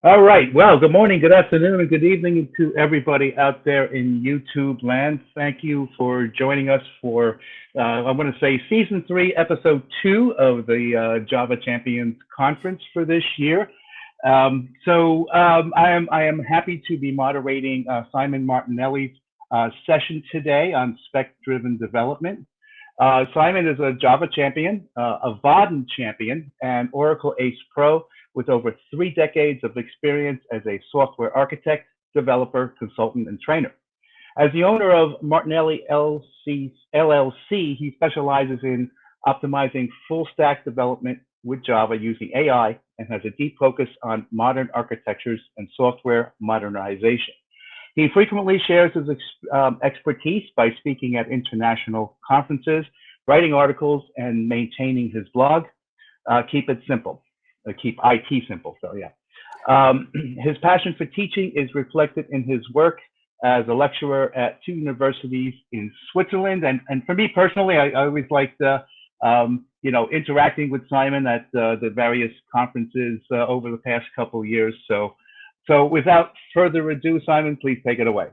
All right. Well, good morning, good afternoon, and good evening to everybody out there in YouTube land. Thank you for joining us for, I want to say, season three, episode two of the Java Champions Conference for this year. I am happy to be moderating Simon Martinelli's session today on spec-driven development. Simon is a Java champion, a Vaadin champion, and Oracle Ace Pro with over 3 decades of experience as a software architect, developer, consultant, and trainer. As the owner of Martinelli LLC, he specializes in optimizing full stack development with Java using AI and has a deep focus on modern architectures and software modernization. He frequently shares his expertise by speaking at international conferences, writing articles, and maintaining his blog. Keep it simple. Keep IT simple. So yeah. His passion for teaching is reflected in his work as a lecturer at 2 universities in Switzerland. And for me personally, I always liked, interacting with Simon at the various conferences over the past couple of years. So without further ado, Simon, please take it away.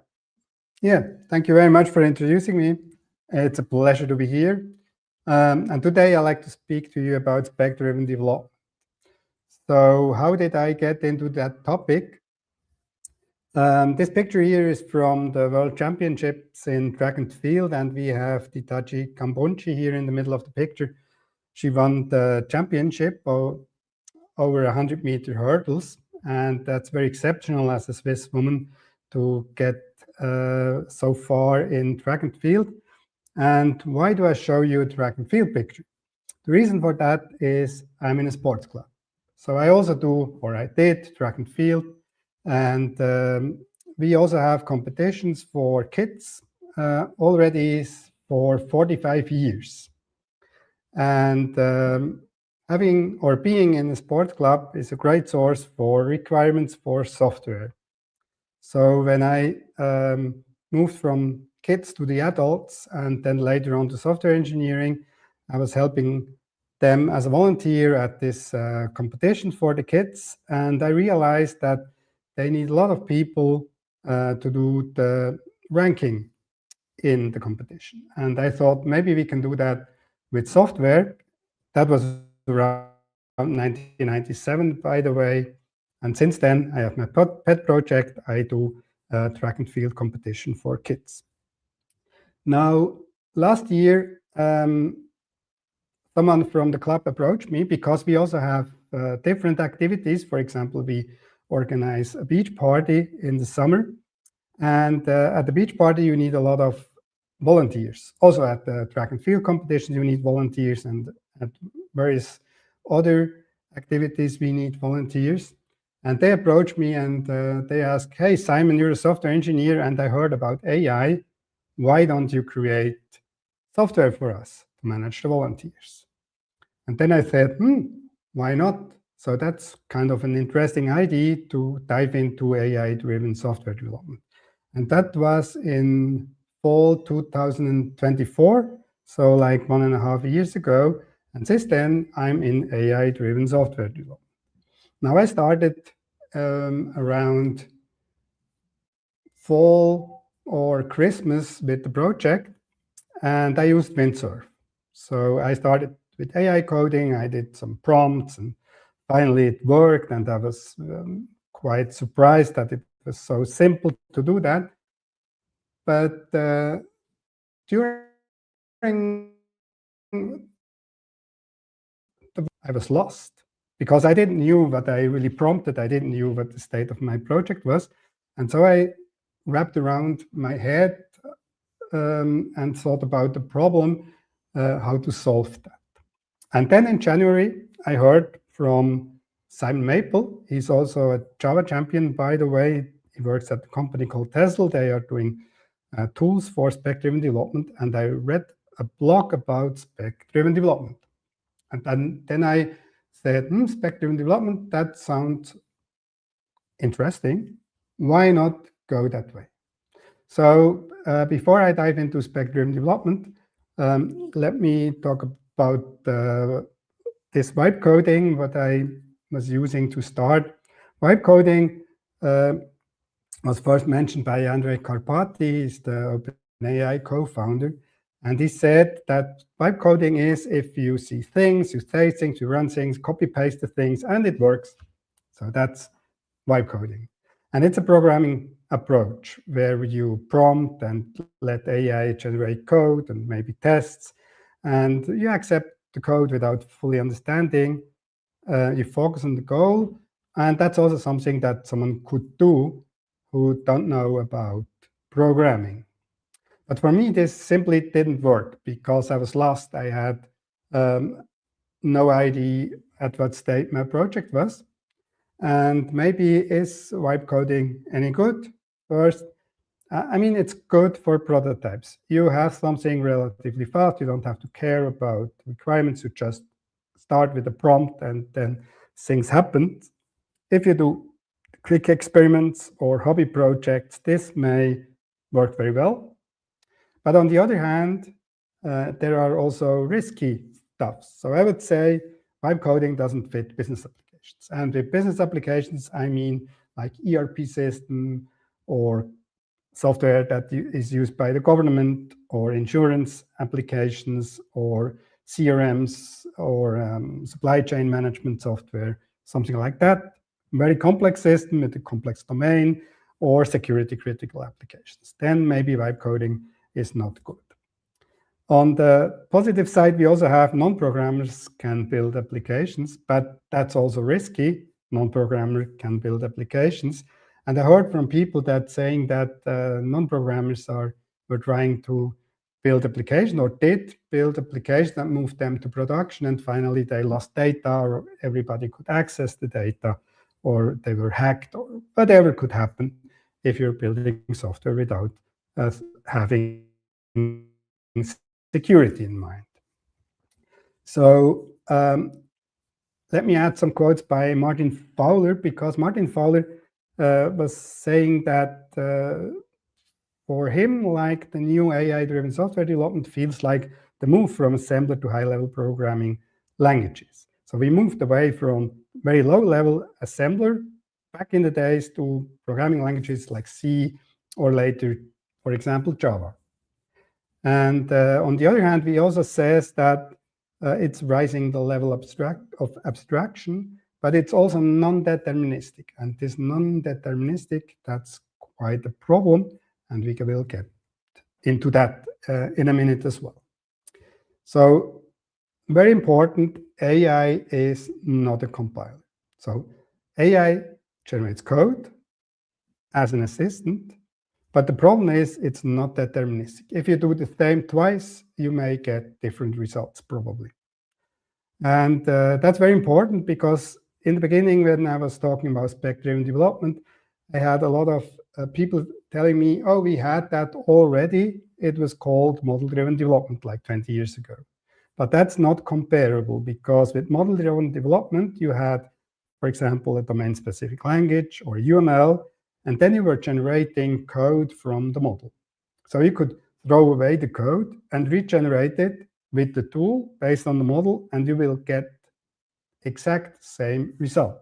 Yeah, thank you very much for introducing me. It's a pleasure to be here. And today I'd like to speak to you about spec-driven development. So how did I get into that topic? This picture here is from the World Championships in track and field, and we have Ditaji Kambonchi here in the middle of the picture. She won the championship over 100-meter hurdles, and that's very exceptional as a Swiss woman to get so far in track and field. And why do I show you a track and field picture? The reason for that is I'm in a sports club. So I also do, or I did, track and field. And we also have competitions for kids already for 45 years. And being in a sports club is a great source for requirements for software. So when I moved from kids to the adults and then later on to software engineering, I was helping them as a volunteer at this competition for the kids. And I realized that they need a lot of people to do the ranking in the competition. And I thought maybe we can do that with software. That was around 1997, by the way. And since then, I have my pet project. I do track and field competition for kids. Now, last year, someone from the club approached me because we also have different activities. For example, we organize a beach party in the summer. And at the beach party, you need a lot of volunteers. Also at the track and field competitions, you need volunteers, and at various other activities, we need volunteers. And they approached me and they asked, hey, Simon, you're a software engineer, and I heard about AI. Why don't you create software for us to manage the volunteers? And then I said, why not? So that's kind of an interesting idea to dive into AI-driven software development. And that was in fall 2024, so like 1.5 years ago. And since then, I'm in AI-driven software development. Now, I started around fall or Christmas with the project, and I used Windsurf. So I started with AI coding. I did some prompts, and finally it worked. And I was quite surprised that it was so simple to do that. But during I was lost because I didn't know what I really prompted. I didn't know what the state of my project was. And so I wrapped around my head and thought about the problem, how to solve that. And then in January, I heard from Simon Maple. He's also a Java champion, by the way. He works at a company called Tesla. They are doing tools for spec-driven development. And I read a blog about spec-driven development. And then I said, spec-driven development, that sounds interesting. Why not go that way? So before I dive into spec-driven development, let me talk about this vibe coding, what I was using to start. Vibe coding was first mentioned by Andrej Karpathy, he's the OpenAI co-founder, and he said that vibe coding is if you see things, you say things, you run things, copy-paste the things, and it works. So that's vibe coding. And it's a programming approach where you prompt and let AI generate code and maybe tests, and you accept the code without fully understanding. You focus on the goal, and that's also something that someone could do who don't know about programming. But for me, this simply didn't work because I was lost. I had no idea at what state my project was. And maybe is vibe coding any good? First, I mean, it's good for prototypes. You have something relatively fast. You don't have to care about requirements. You just start with a prompt and then things happen. If you do quick experiments or hobby projects, this may work very well. But on the other hand, there are also risky stuff. So I would say vibe coding doesn't fit business applications. And with business applications, I mean like ERP system or software that is used by the government or insurance applications or CRMs or supply chain management software, something like that. Very complex system with a complex domain or security critical applications. Then maybe vibe coding is not good. On the positive side, we also have non-programmers can build applications, but that's also risky. Non-programmer can build applications. And I heard from people that saying that non-programmers were trying to build applications or did build applications that moved them to production, and finally they lost data or everybody could access the data or they were hacked or whatever could happen if you're building software without having security in mind. So let me add some quotes by Martin Fowler, because Martin Fowler was saying that for him, like the new AI-driven software development feels like the move from assembler to high-level programming languages. So we moved away from very low-level assembler back in the days to programming languages like C or later, for example, Java. And on the other hand, we also says that it's rising the level of abstraction, but it's also non-deterministic. And this non-deterministic, that's quite a problem, and we will get into that in a minute as well. So very important, AI is not a compiler. So AI generates code as an assistant, but the problem is it's not deterministic. If you do the same twice, you may get different results probably. And that's very important because in the beginning, when I was talking about spec-driven development, I had a lot of people telling me, oh, we had that already. It was called model-driven development like 20 years ago. But that's not comparable because with model-driven development, you had, for example, a domain-specific language or UML, and then you were generating code from the model. So you could throw away the code and regenerate it with the tool based on the model, and you will get exact same result.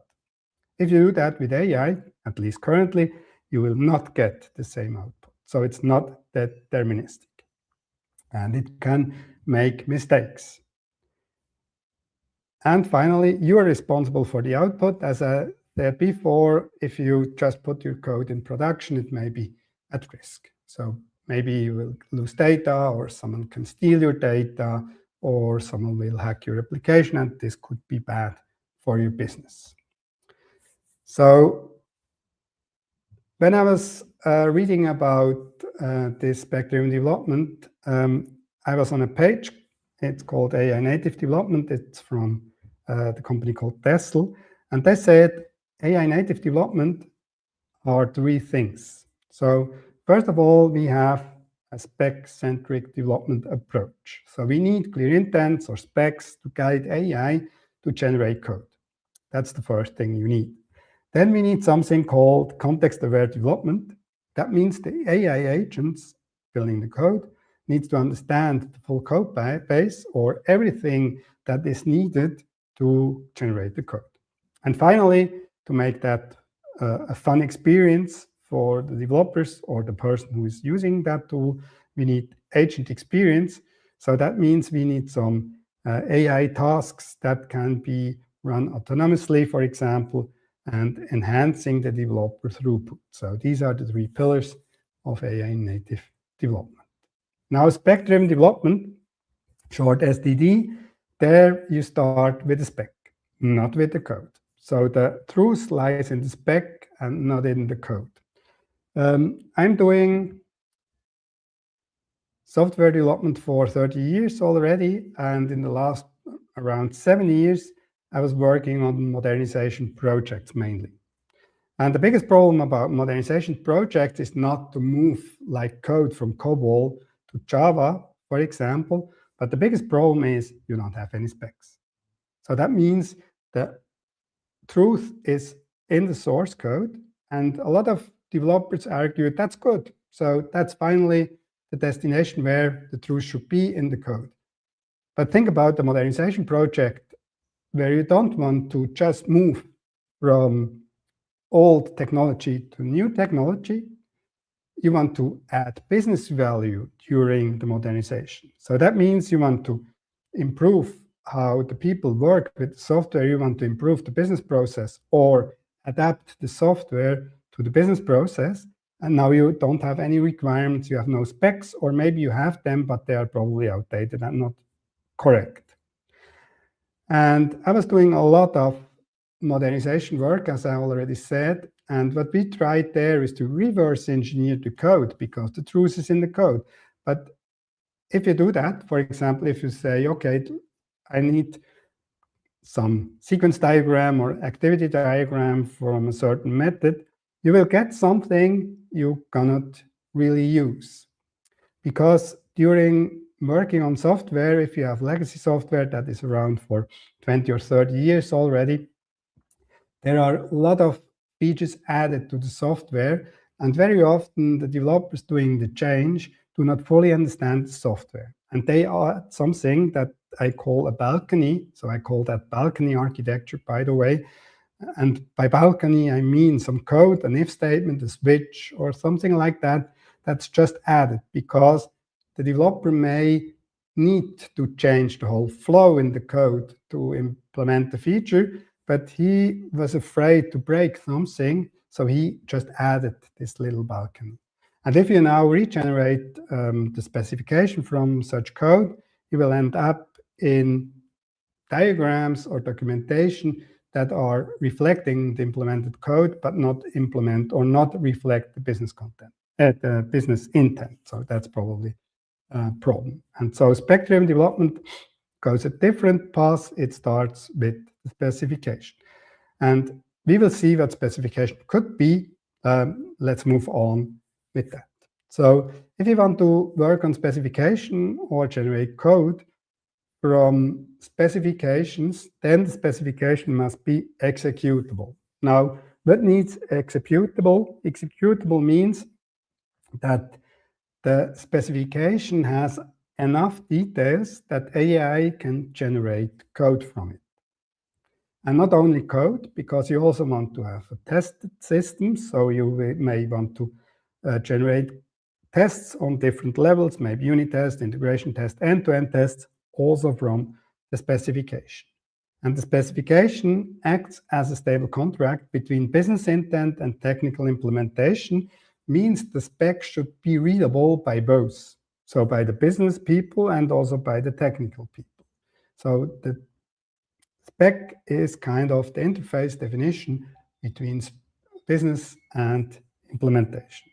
If you do that with AI, at least currently, you will not get the same output. So it's not deterministic. And it can make mistakes. And finally, you are responsible for the output. As I said before, if you just put your code in production, it may be at risk. So maybe you will lose data, or someone can steal your data, or someone will hack your application, and this could be bad for your business. So when I was reading about this spec-driven development, I was on a page. It's called AI native development. It's from the company called Tessel. And they said AI native development are three things. So first of all, we have a spec-centric development approach. So we need clear intents or specs to guide AI to generate code. That's the first thing you need. Then we need something called context-aware development. That means the AI agents filling the code needs to understand the full code base or everything that is needed to generate the code. And finally, to make that a fun experience for the developers or the person who is using that tool. We need agent experience. So that means we need some AI tasks that can be run autonomously, for example, and enhancing the developer throughput. So these are the three pillars of AI native development. Now, spec-driven development, short SDD, there you start with the spec, not with the code. So the truth lies in the spec and not in the code. I'm doing software development for 30 years already, and in the last around 7 years, I was working on modernization projects mainly. And the biggest problem about modernization projects is not to move like code from COBOL to Java, for example, but the biggest problem is you don't have any specs. So that means the truth is in the source code, and a lot of developers argue that's good. So that's finally the destination where the truth should be in the code. But think about the modernization project where you don't want to just move from old technology to new technology. You want to add business value during the modernization. So that means you want to improve how the people work with the software. You want to improve the business process or adapt the software to the business process. And now you don't have any requirements, you have no specs, or maybe you have them, but they are probably outdated and not correct. And I was doing a lot of modernization work, as I already said, and what we tried there is to reverse engineer the code because the truth is in the code. But if you do that, for example, if you say, okay, I need some sequence diagram or activity diagram from a certain method, you will get something you cannot really use. Because during working on software, if you have legacy software that is around for 20 or 30 years already, there are a lot of features added to the software, and very often the developers doing the change do not fully understand the software. And they add something that I call a balcony. So I call that balcony architecture, by the way. And by balcony, I mean some code, an if statement, a switch, or something like that, that's just added because the developer may need to change the whole flow in the code to implement the feature, but he was afraid to break something, so he just added this little balcony. And if you now regenerate the specification from such code, you will end up in diagrams or documentation that are reflecting the implemented code, but not implement or not reflect the business content, the business intent. So that's probably a problem. And so spec-driven development goes a different path. It starts with the specification. And we will see what specification could be. Let's move on with that. So if you want to work on specification or generate code from specifications, then the specification must be executable. Now, what needs executable? Executable means that the specification has enough details that AI can generate code from it. And not only code, because you also want to have a tested system. So you may want to generate tests on different levels, maybe unit test, integration test, end-to-end tests, also from the specification. And the specification acts as a stable contract between business intent and technical implementation, means the spec should be readable by both. So by the business people and also by the technical people. So the spec is kind of the interface definition between business and implementation.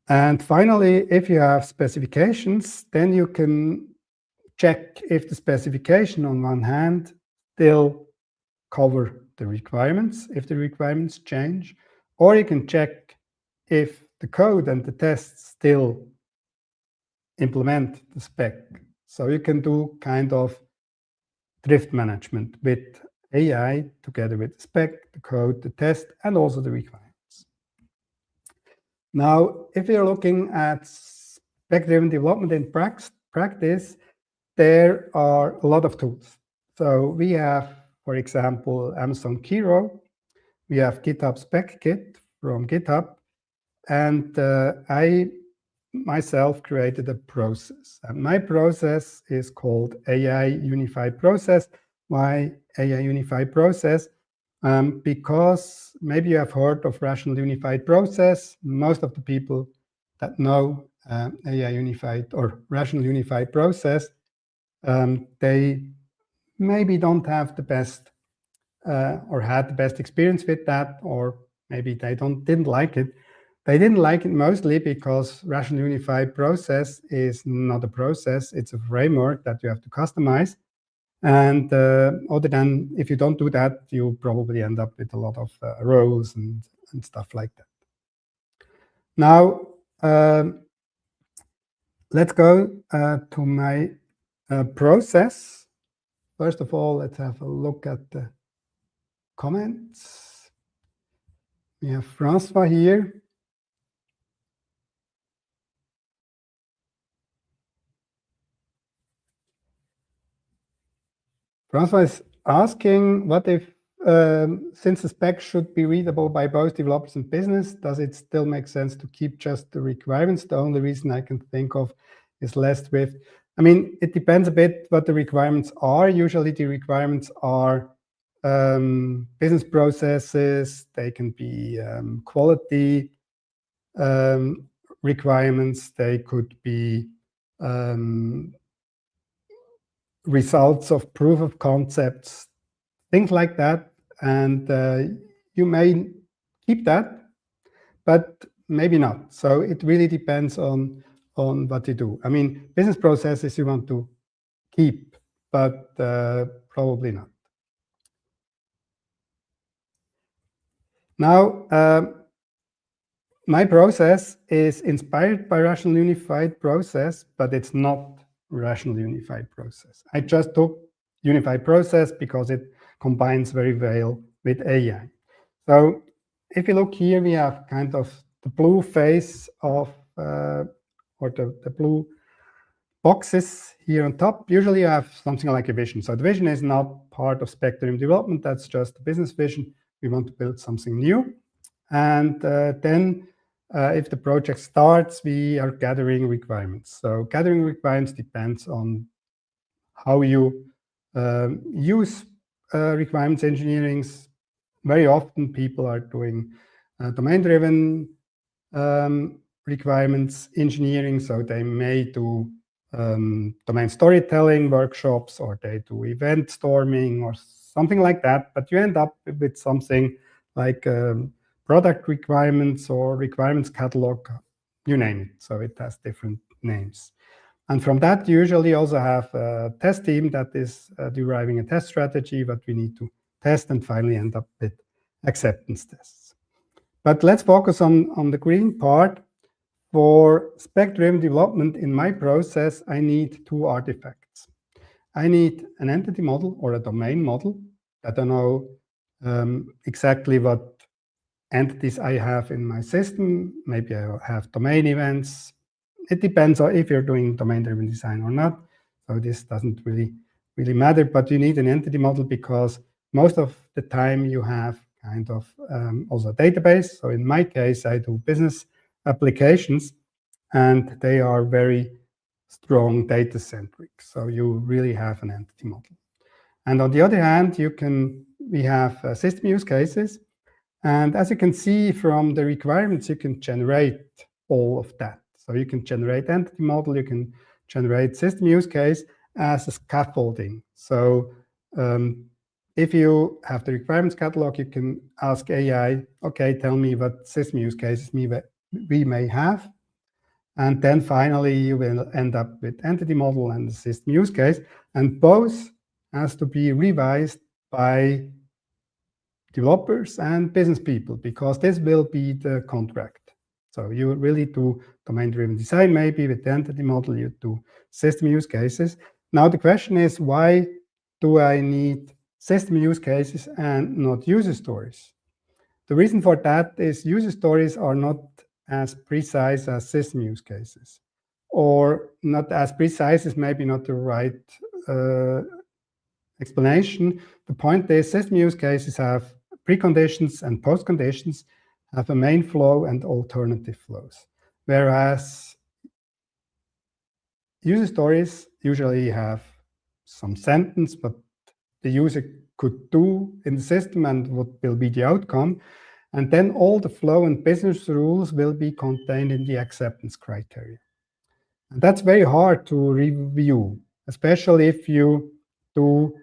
And finally, if you have specifications, then you can check if the specification on one hand still cover the requirements, if the requirements change, or you can check if the code and the tests still implement the spec. So you can do kind of drift management with AI together with the spec, the code, the test, and also the requirements. Now, if you're looking at spec-driven development in practice, there are a lot of tools. So we have, for example, Amazon Kiro, we have GitHub Spec-Kit from GitHub, and I myself created a process. And my process is called AI Unified Process. Why AI Unified Process? Because maybe you have heard of Rational Unified Process. Most of the people that know AI Unified or Rational Unified Process, they maybe don't have the best or had the best experience with that, or maybe they didn't like it. They didn't like it mostly because Rational Unified Process is not a process, it's a framework that you have to customize. And other than if you don't do that, you probably end up with a lot of rows and stuff like that. Now, let's go to my process. First of all, let's have a look at the comments. We have Francois here. Francois is asking, what if, since the spec should be readable by both developers and business, does it still make sense to keep just the requirements? The only reason I can think of is less Swift. I mean, it depends a bit what the requirements are. Usually the requirements are business processes, they can be quality requirements, they could be results of proof of concepts, things like that. And you may keep that, but maybe not. So it really depends on what you do. I mean, business processes you want to keep, but probably not. Now, my process is inspired by Rational Unified Process, but it's not Rational Unified Process. I just took Unified Process because it combines very well with AI. So if you look here, we have kind of the blue face of, or the blue boxes here on top. Usually you have something like a vision. So the vision is not part of Spec-driven development, that's just a business vision. We want to build something new. And then if the project starts, we are gathering requirements. So gathering requirements depends on how you use requirements engineering. Very often people are doing domain-driven requirements engineering. So they may do domain storytelling workshops, or they do event storming or something like that. But you end up with something like product requirements or requirements catalog, you name it. So it has different names. And from that, you usually also have a test team that is deriving a test strategy, what we need to test, and finally end up with acceptance tests. But let's focus on the green part. For spec-driven development in my process, I need two artifacts. I need an entity model or a domain model that I know exactly what entities I have in my system. Maybe I have domain events. It depends on if you're doing domain-driven design or not. So this doesn't really matter, but you need an entity model because most of the time you have kind of also a database. So in my case, I do business applications, and they are very strong data-centric. So you really have an entity model. And on the other hand, we have system use cases. And as you can see from the requirements, you can generate all of that. So you can generate entity model, you can generate system use case as a scaffolding. So if you have the requirements catalog, you can ask AI, okay, tell me what system use cases we may have. And then finally, you will end up with entity model and the system use case. And both has to be revised by developers and business people, because this will be the contract. So you really do domain-driven design, maybe with the entity model, you do system use cases. Now the question is, why do I need system use cases and not user stories? The reason for that is user stories are not as precise as system use cases, or not as precise is maybe not the right explanation. The point is, system use cases have preconditions and postconditions have a main flow and alternative flows, whereas user stories usually have some sentence, but the user could do in the system and what will be the outcome. And then all the flow and business rules will be contained in the acceptance criteria. And that's very hard to review, especially if you do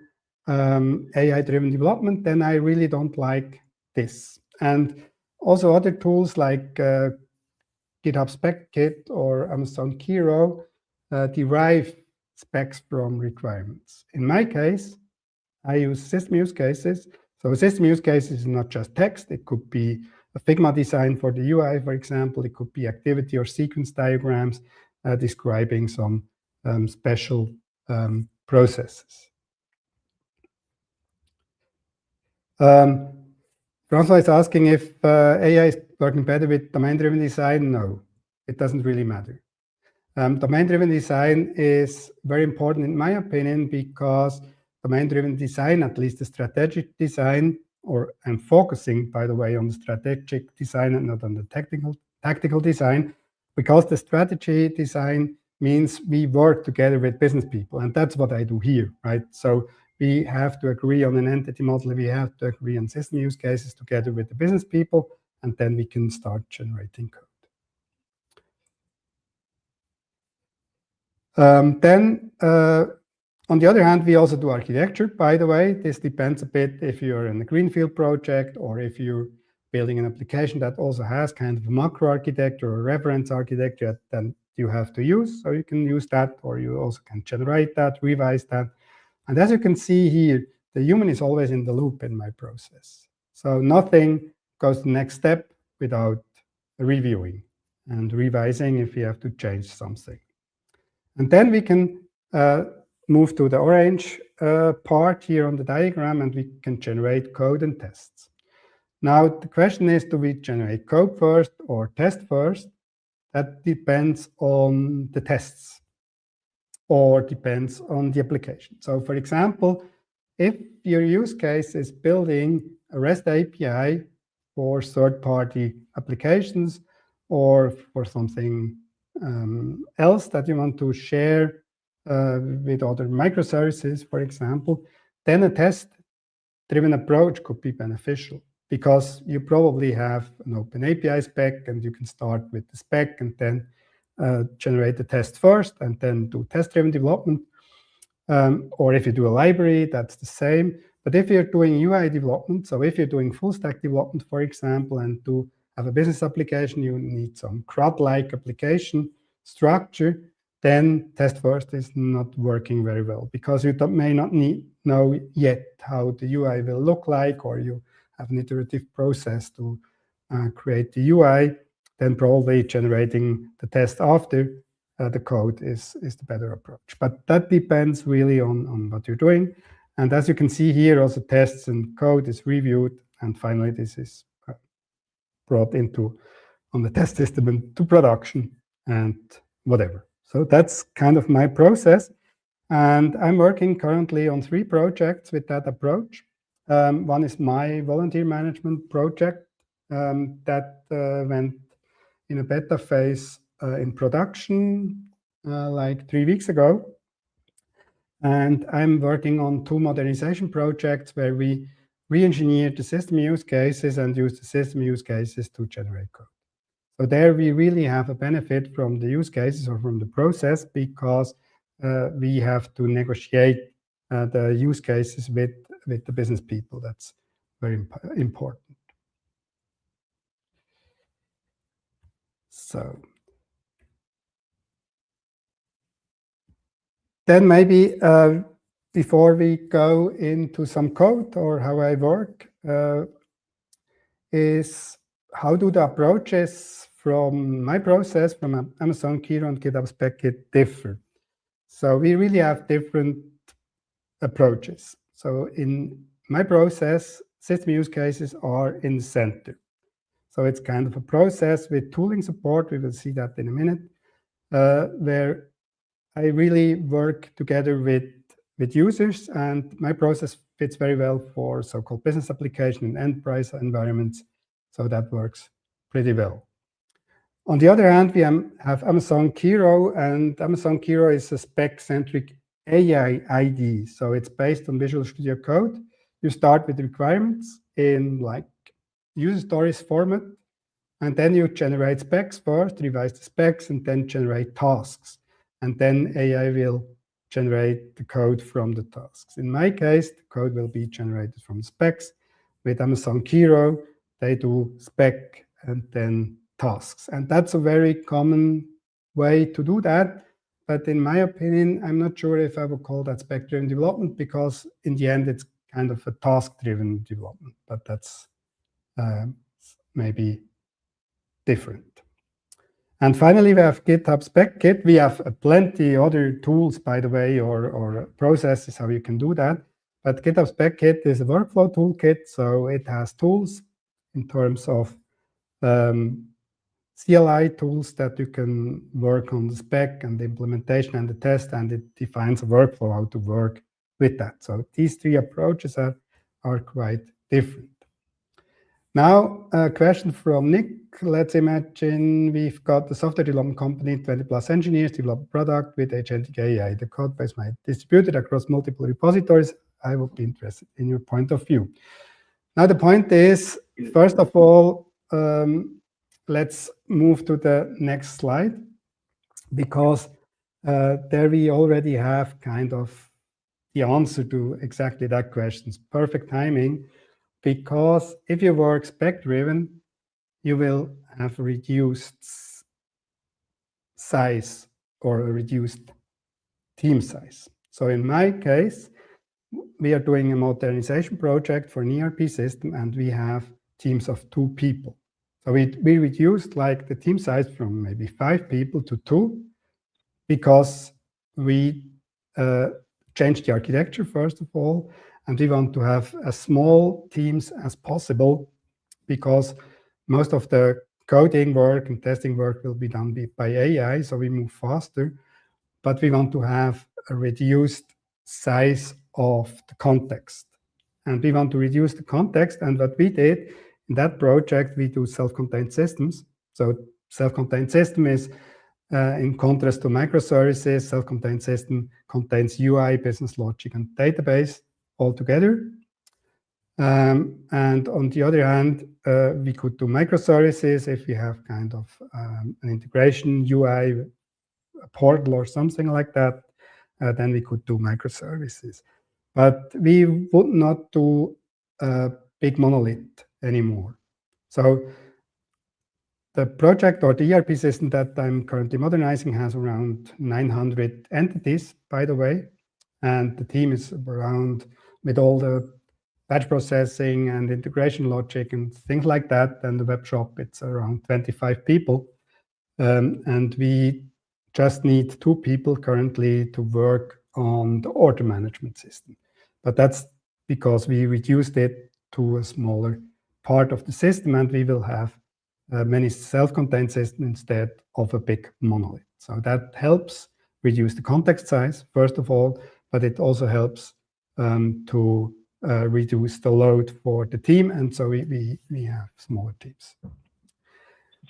AI-driven development, then I really don't like this. And also other tools like GitHub Spec-Kit or Amazon Kiro derive specs from requirements. In my case, I use system use cases. So system use cases is not just text. It could be a Figma design for the UI, for example. It could be activity or sequence diagrams describing some special processes. François is asking if AI is working better with domain-driven design. No, it doesn't really matter. Domain-driven design is very important in my opinion because domain-driven design, at least the strategic design, or I'm focusing, by the way, on the strategic design and not on the tactical design, because the strategy design means we work together with business people, and that's what I do here, right? So we have to agree on an entity model, we have to agree on system use cases together with the business people, and then we can start generating code. On the other hand, we also do architecture, by the way. This depends a bit if you're in a greenfield project or if you're building an application that also has kind of a macro architecture or reference architecture, then you have to use. So you can use that, or you also can generate that, revise that. And as you can see here, the human is always in the loop in my process. So nothing goes to the next step without reviewing and revising if you have to change something. And then we can move to the orange part here on the diagram, and we can generate code and tests. Now, the question is, do we generate code first or test first? That depends on the tests or depends on the application. So, for example, if your use case is building a REST API for third-party applications or for something else that you want to share with other microservices, for example, then a test-driven approach could be beneficial because you probably have an open API spec and you can start with the spec and then generate the test first and then do test-driven development. Or if you do a library, that's the same. But if you're doing UI development, so if you're doing full stack development, for example, and to have a business application, you need some CRUD-like application structure, then test first is not working very well because you may not know yet how the UI will look like, or you have an iterative process to create the UI, then probably generating the test after the code is the better approach. But that depends really on what you're doing. And as you can see here, also tests and code is reviewed, and finally this is brought into on the test system into production and whatever. So that's kind of my process. And I'm working currently on 3 projects with that approach. One is my volunteer management project that went in a beta phase in production like 3 weeks ago. And I'm working on 2 modernization projects where we re-engineer the system use cases and use the system use cases to generate code. So there we really have a benefit from the use cases or from the process because we have to negotiate the use cases with the business people. That's very important. So then maybe before we go into some code or how I work, is how do the approaches from my process, from Amazon Kiro and GitHub Spec-Kit differ? So we really have different approaches. So in my process, system use cases are in the center. So it's kind of a process with tooling support. We will see that in a minute, where I really work together with with users, and my process fits very well for so-called business application and enterprise environments, so that works pretty well. On the other hand, we have Amazon Kiro, and Amazon Kiro is a spec-centric AI IDE, so it's based on Visual Studio Code. You start with requirements in like user stories format, and then you generate specs first, revise the specs, and then generate tasks. And then AI will generate the code from the tasks. In my case, the code will be generated from specs. With Amazon Kiro, they do spec and then tasks. And that's a very common way to do that. But in my opinion, I'm not sure if I would call that spec-driven development, because in the end, it's kind of a task-driven development. But that's maybe different. And finally, we have GitHub Spec Kit. We have plenty other tools, by the way, or processes how you can do that. But GitHub Spec Kit is a workflow toolkit, so it has tools in terms of CLI tools that you can work on the spec and the implementation and the test, and it defines a workflow how to work with that. So these three approaches are quite different. Now, a question from Nick. Let's imagine we've got a software development company, 20 plus engineers, develop a product with agentic AI. The code base might be distributed across multiple repositories. I would be interested in your point of view. Now, the point is, first of all, let's move to the next slide, because there we already have kind of the answer to exactly that question. Perfect timing. Because if you work spec-driven, you will have a reduced size or a reduced team size. So in my case, we are doing a modernization project for an ERP system, and we have teams of 2 people. So we reduced like the team size from maybe 5 people to 2, because we changed the architecture, first of all, and we want to have as small teams as possible, because most of the coding work and testing work will be done by AI, so we move faster. But we want to have a reduced size of the context. And we want to reduce the context, and what we did in that project, we do self-contained systems. So self-contained system is, in contrast to microservices, self-contained system contains UI, business logic, and database all together. And on the other hand, we could do microservices if we have kind of an integration UI, a portal or something like that, then we could do microservices. But we would not do a big monolith anymore. So the project or the ERP system that I'm currently modernizing has around 900 entities, by the way, and the team is around, with all the batch processing and integration logic and things like that, and the web shop, it's around 25 people. And we just need 2 people currently to work on the order management system. But that's because we reduced it to a smaller part of the system, and we will have many self-contained systems instead of a big monolith. So that helps reduce the context size, first of all, but it also helps to reduce the load for the team, and so we have smaller teams.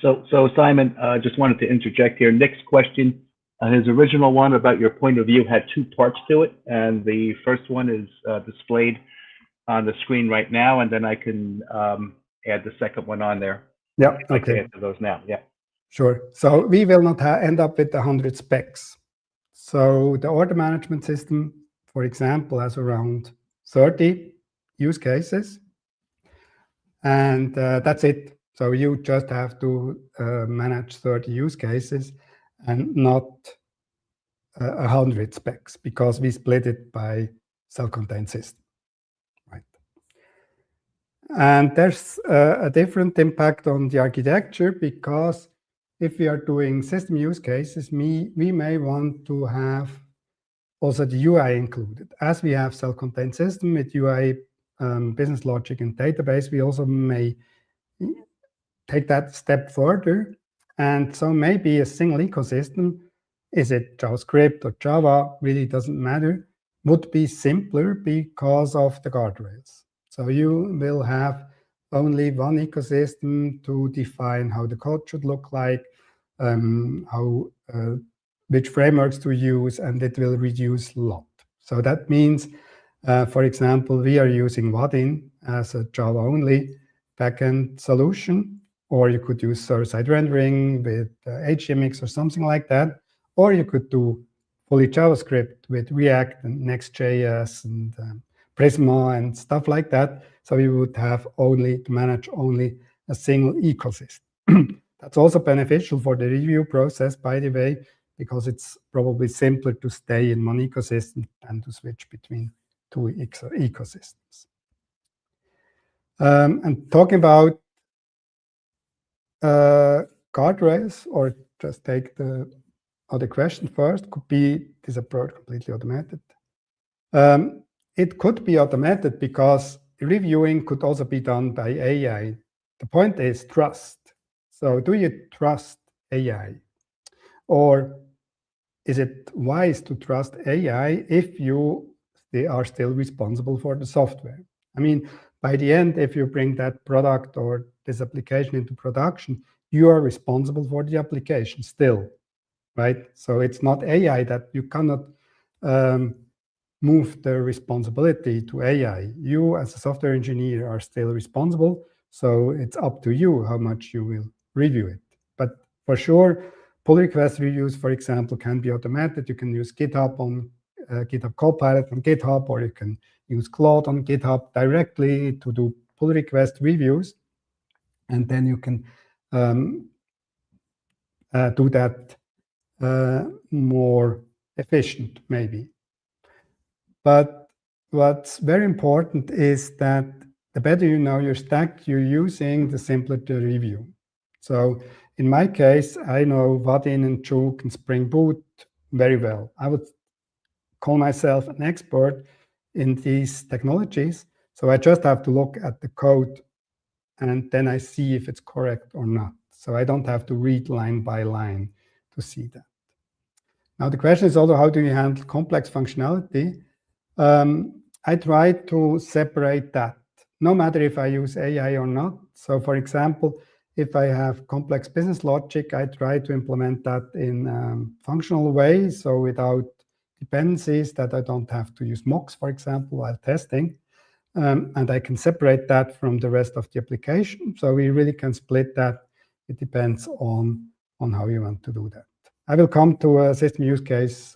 So Simon, just wanted to interject here. Nick's question, his original one about your point of view had 2 parts to it, and the first one is displayed on the screen right now, and then I can add the second one on there. Yeah, okay. I can answer those now, yeah. Sure. So we will not end up with 100 specs. So the order management system, for example, has around 30 use cases, and that's it. So you just have to manage 30 use cases and not 100 specs, because we split it by self-contained system, right? And there's a different impact on the architecture, because if we are doing system use cases, we may want to have also the UI included. As we have self-contained system with UI, business logic, and database, we also may take that step further. And so maybe a single ecosystem, is it JavaScript or Java, really doesn't matter. would be simpler because of the guardrails. So you will have only one ecosystem to define how the code should look like, which frameworks to use, and it will reduce a lot. So that means, for example, we are using Vaadin as a Java-only backend solution, or you could use server-side rendering with HTMX or something like that, or you could do fully JavaScript with React and Next.js and Prisma and stuff like that. So you would have only to manage only a single ecosystem. That's also beneficial for the review process, by the way, because it's probably simpler to stay in one ecosystem than to switch between two ecosystems. And talking about guardrails, or just take the other question first, could be this approach completely automated? It could be automated because reviewing could also be done by AI. The point is trust. So do you trust AI? Or is it wise to trust AI if they are still responsible for the software? I mean, by the end, if you bring that product or this application into production, you are responsible for the application still, right? So it's not AI that you cannot move the responsibility to AI. You as a software engineer are still responsible. So it's up to you how much you will review it. But for sure, pull request reviews, for example, can be automated. You can use GitHub on GitHub Copilot on GitHub, or you can use Claude on GitHub directly to do pull request reviews. And then you can do that more efficient, maybe. But what's very important is that the better you know your stack you're using, the simpler the review. So in my case, I know Vaadin and Juke and Spring Boot very well. I would call myself an expert in these technologies. So I just have to look at the code and then I see if it's correct or not. So I don't have to read line by line to see that. Now the question is also, how do you handle complex functionality? I try to separate that, no matter if I use AI or not. So for example, if I have complex business logic, I try to implement that in functional ways, so without dependencies, that I don't have to use mocks, for example, while testing. And I can separate that from the rest of the application. So we really can split that. It depends on how you want to do that. I will come to a system use case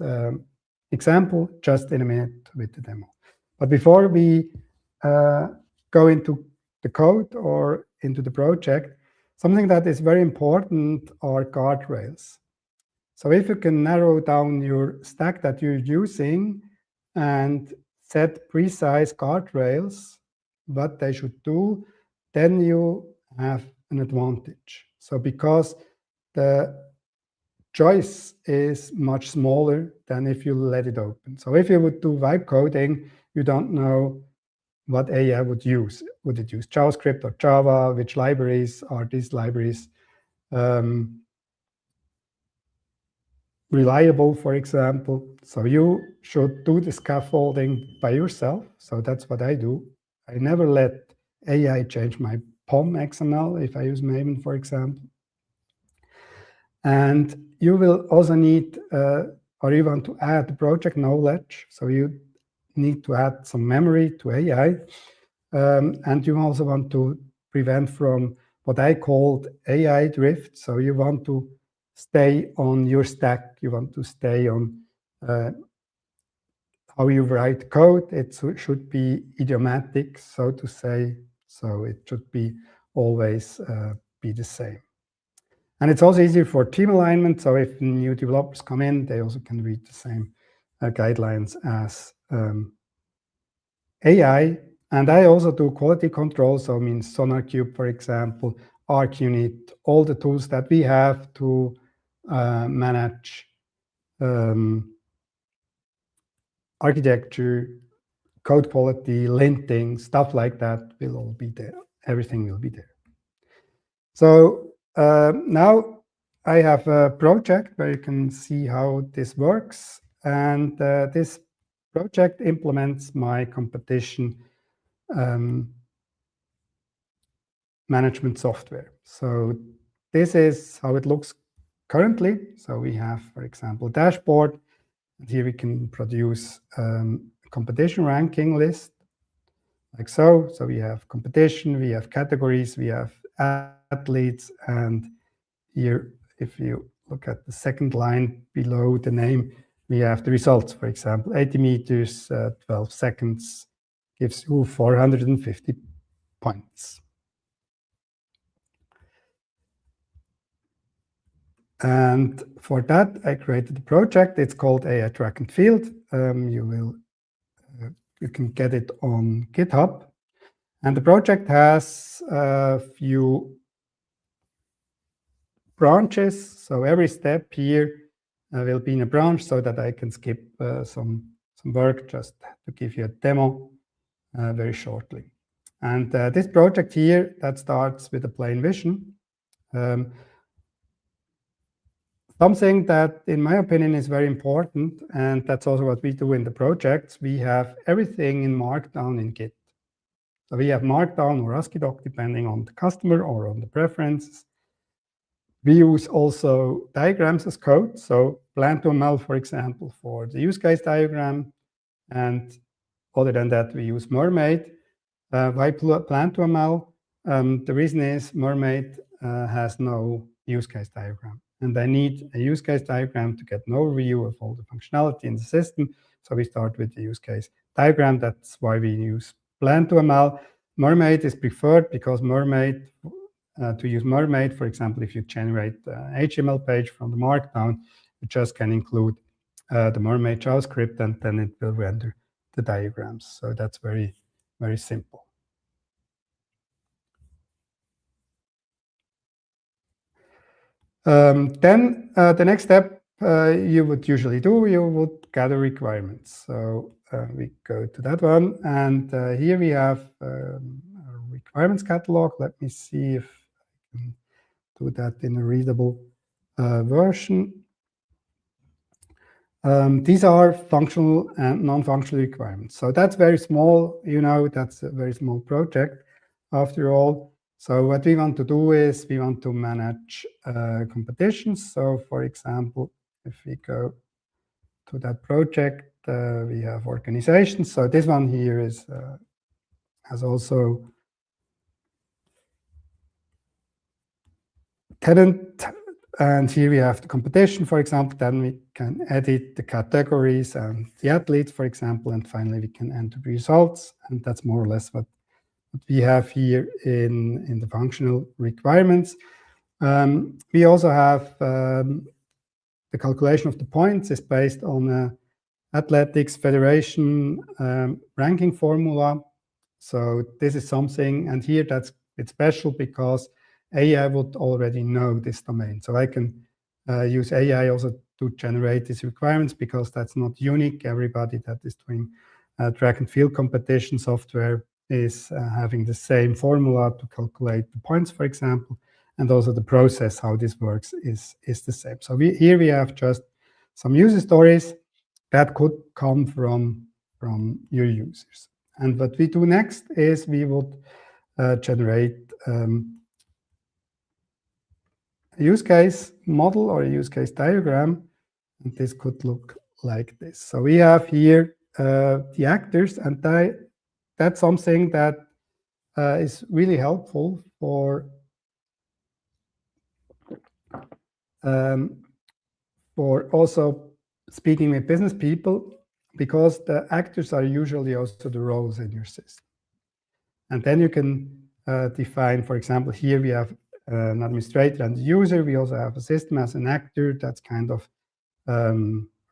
example just in a minute with the demo. But before we go into the code or into the project, something that is very important are guardrails. So if you can narrow down your stack that you're using and set precise guardrails, what they should do, then you have an advantage. So because the choice is much smaller than if you let it open. So if you would do vibe coding, you don't know what AI would use. Would it use JavaScript or Java? Which libraries are these libraries reliable, for example? So you should do the scaffolding by yourself. So that's what I do. I never let AI change my POM XML if I use Maven, for example. And you will also need, or you want to add project knowledge. So you need to add some memory to AI. And you also want to prevent from what I called AI drift. So you want to stay on your stack. You want to stay on how you write code. It should be idiomatic, so to say. So it should be always be the same. And it's also easier for team alignment. So if new developers come in, they also can read the same guidelines as AI. And I also do quality control. So it means SonarQube, for example, ArcUnit, all the tools that we have to manage architecture, code quality, linting, stuff like that will all be there. Everything will be there. So now I have a project where you can see how this works. And this project implements my competition management software. So this is how it looks currently. So we have, for example, a dashboard, and here we can produce a competition ranking list, like so. So we have competition, we have categories, we have athletes, and here, if you look at the second line below the name, we have the results. For example, 80 meters, 12 seconds gives you 450 points. And for that, I created a project. It's called AI Track and Field. You can get it on GitHub. And the project has a few branches. So every step here will be in a branch so that I can skip some work just to give you a demo very shortly. And this project here, that starts with a plain vision. Something that, in my opinion, is very important, and that's also what we do in the projects, we have everything in Markdown in Git. So we have Markdown or ASCII doc, depending on the customer or on the preferences. We use also diagrams as code. So Plan2ML, for example, for the use case diagram. And other than that, we use Mermaid. Why Plan2ML? The reason is Mermaid has no use case diagram. And I need a use case diagram to get an overview of all the functionality in the system. So we start with the use case diagram. That's why we use Plan2ML. Mermaid is preferred because Mermaid, to use Mermaid, for example, if you generate an HTML page from the Markdown, you just can include the Mermaid JavaScript, and then it will render the diagrams. So that's very, very simple. Then the next step you would usually do, you would gather requirements. So we go to that one, and here we have a requirements catalog. Let me see if I can do that in a readable version. These are functional and non-functional requirements. So that's very small, you know, that's a very small project after all. So what we want to do is we want to manage competitions. So for example, if we go to that project, we have organizations. So this one here is has also tenant, and here we have the competition, for example. Then we can edit the categories and the athletes, for example, and finally we can enter the results. And that's more or less what we have here in the functional requirements. We also have the calculation of the points is based on a athletics federation ranking formula. So this is something, and here it's special because AI would already know this domain. So I can use AI also to generate these requirements because that's not unique. Everybody that is doing track and field competition software is having the same formula to calculate the points, for example, and also the process, how this works, is the same. So here we have just some user stories that could come from your users. And what we do next is we would generate a use case model or a use case diagram, and this could look like this. So we have here the actors, and that's something that is really helpful for also speaking with business people, because the actors are usually also the roles in your system. And then you can define, for example, here we have an administrator and the user. We also have a system as an actor. That's kind of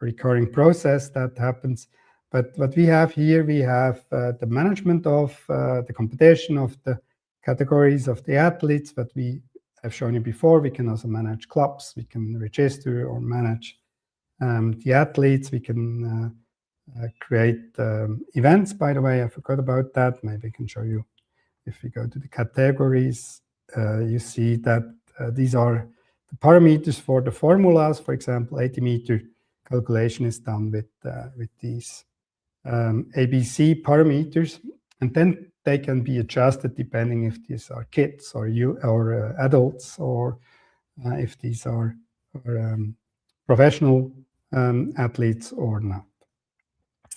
recurring process that happens. But what we have here, we have the management of the competition, of the categories, of the athletes that we have shown you before. We can also manage clubs. We can register or manage the athletes. We can create events, by the way. I forgot about that. Maybe I can show you. If we go to the categories, you see that these are the parameters for the formulas. For example, 80-meter calculation is done with these ABC parameters, and then they can be adjusted depending if these are kids or adults, or if these are professional athletes or not.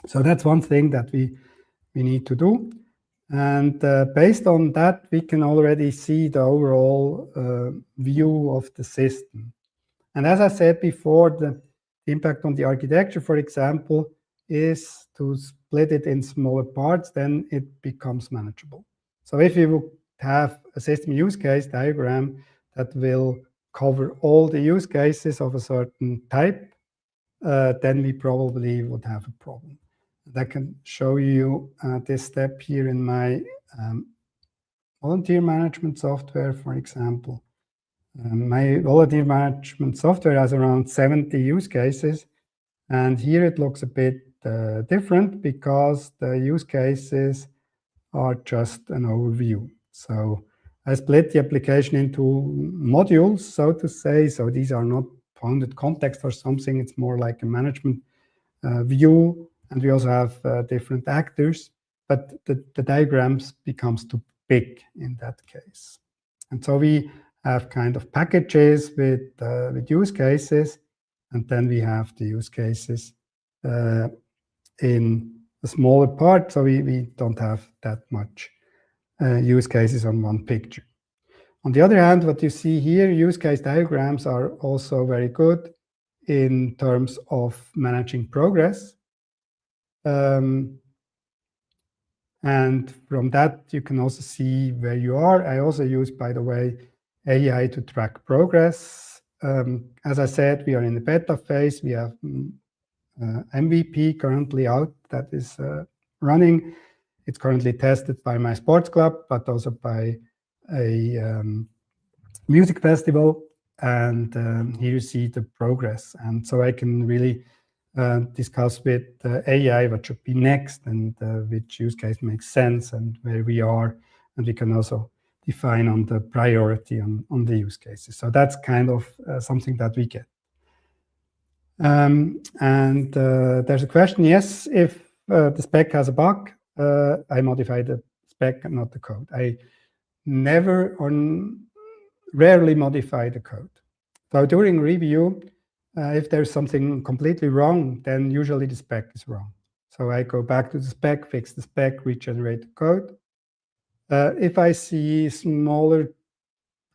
So that's one thing that we need to do. And based on that, we can already see the overall view of the system. And as I said before, the impact on the architecture, for example, is to split it in smaller parts, then it becomes manageable. So if you would have a system use case diagram that will cover all the use cases of a certain type, then we probably would have a problem. And I can show you this step here in my volunteer management software, for example. My volunteer management software has around 70 use cases, and here it looks a bit different because the use cases are just an overview. So I split the application into modules, so to say. So these are not bounded context or something. It's more like a management view, and we also have different actors, but the diagrams becomes too big in that case. And so we have kind of packages with use cases, and then we have the use cases in a smaller part, so we don't have that much use cases on one picture. On the other hand, what you see here, use case diagrams are also very good in terms of managing progress. And from that, you can also see where you are. I also use, by the way, AI to track progress. As I said, we are in the beta phase. We have MVP currently out that is running. It's currently tested by my sports club, but also by a music festival. And here you see the progress. And so I can really discuss with AI what should be next, and which use case makes sense, and where we are. And we can also define on the priority on the use cases. So that's kind of something that we get. And there's a question, yes, if the spec has a bug, I modify the spec and not the code. I never or rarely modify the code. So during review, if there's something completely wrong, then usually the spec is wrong. So I go back to the spec, fix the spec, regenerate the code. If I see smaller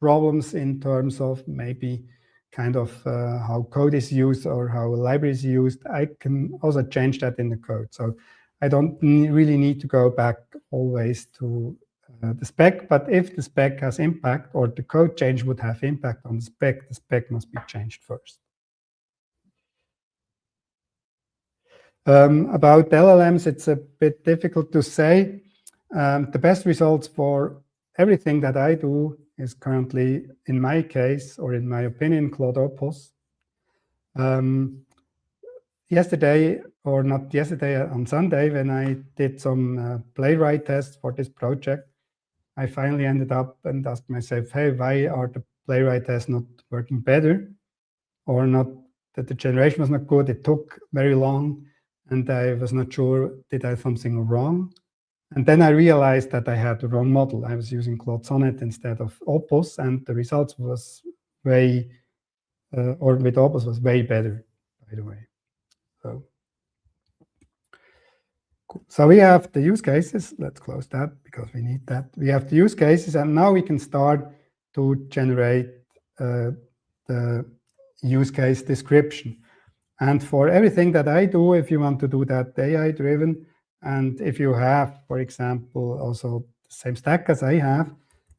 problems in terms of maybe kind of how code is used or how a library is used, I can also change that in the code. So I don't really need to go back always to the spec, but if the spec has impact or the code change would have impact on the spec must be changed first. About LLMs, it's a bit difficult to say. The best results for everything that I do is currently, in my case, or in my opinion, Claude Opus. Yesterday, or not yesterday, on Sunday, when I did some playwright tests for this project, I finally ended up and asked myself, hey, why are the playwright tests not working better? Or not, that the generation was not good, it took very long, and I was not sure, did I have something wrong? And then I realized that I had the wrong model. I was using Claude Sonnet instead of Opus, and the results was way, or with Opus was way better, by the way. So, cool. So we have the use cases. Let's close that because we need that. We have the use cases, and now we can start to generate the use case description. And for everything that I do, if you want to do that AI-driven, and if you have, for example, also the same stack as I have,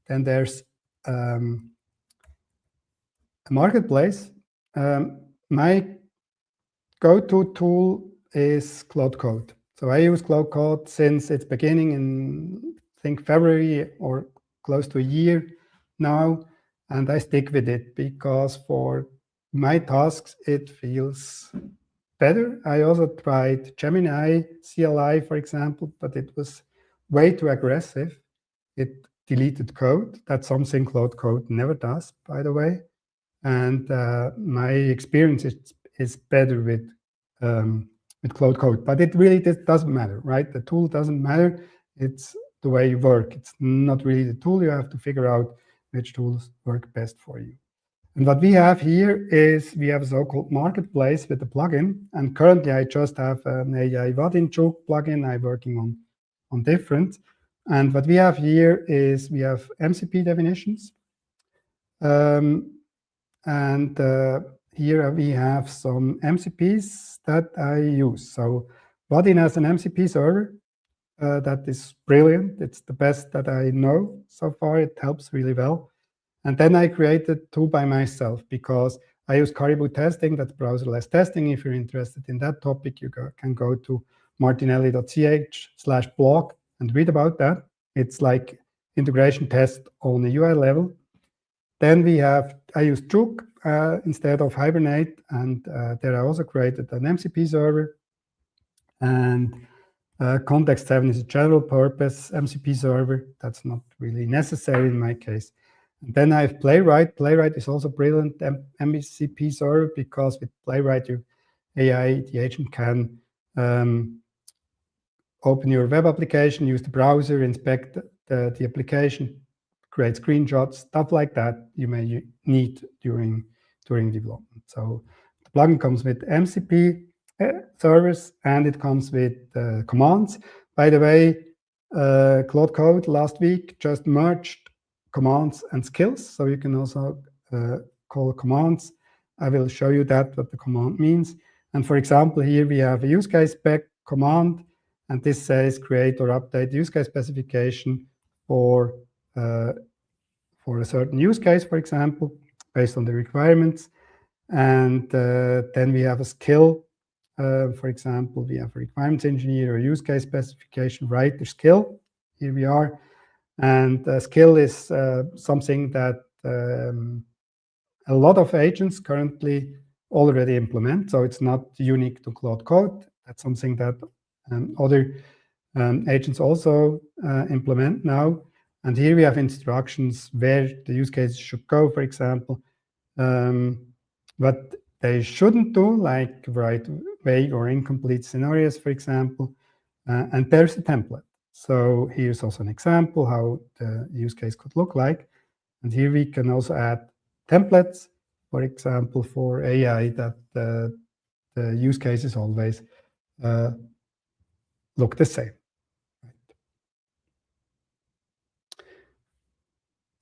then there's a marketplace. My go-to tool is Claude Code. So I use Claude Code since its beginning in, I think, February or close to a year now, and I stick with it because for my tasks, it feels better. I also tried Gemini CLI, for example, but it was way too aggressive. It deleted code. That's something Claude Code never does, by the way. And my experience is better with Cloud Code. But it really doesn't matter, right? The tool doesn't matter. It's the way you work. It's not really the tool. You have to figure out which tools work best for you. And what we have here is we have a so-called marketplace with a plugin. And currently I just have an AI Vadin-Juk plugin. I'm working on different. And what we have here is we have MCP definitions. Here we have some MCPs that I use. So Vadin has an MCP server that is brilliant. It's the best that I know so far. It helps really well. And then I created two by myself because I use Caribou testing, that's browserless testing. If you're interested in that topic, you can go to martinelli.ch/blog and read about that. It's like integration test on a UI level. Then I use Juk instead of Hibernate, and there I also created an MCP server. And Context 7 is a general purpose MCP server. That's not really necessary in my case. And then I have Playwright. Playwright is also brilliant MCP server because with Playwright, your AI, the agent can open your web application, use the browser, inspect the application, create screenshots, stuff like that you may need during development. So the plugin comes with MCP servers and it comes with commands. By the way, Cloud Code last week just merged commands and skills, so you can also call commands. I will show you that, what the command means. And for example, here we have a use case spec command, and this says create or update use case specification for a certain use case, for example, based on the requirements. And then we have a skill. For example, we have a requirements engineer or use case specification writer skill. Here we are. And skill is something that a lot of agents currently already implement. So it's not unique to Cloud Code. That's something that other agents also implement now. And here we have instructions where the use cases should go, for example. What they shouldn't do, like write vague or incomplete scenarios, for example. And there's a template. So here's also an example how the use case could look like. And here we can also add templates, for example, for AI that the use cases always look the same.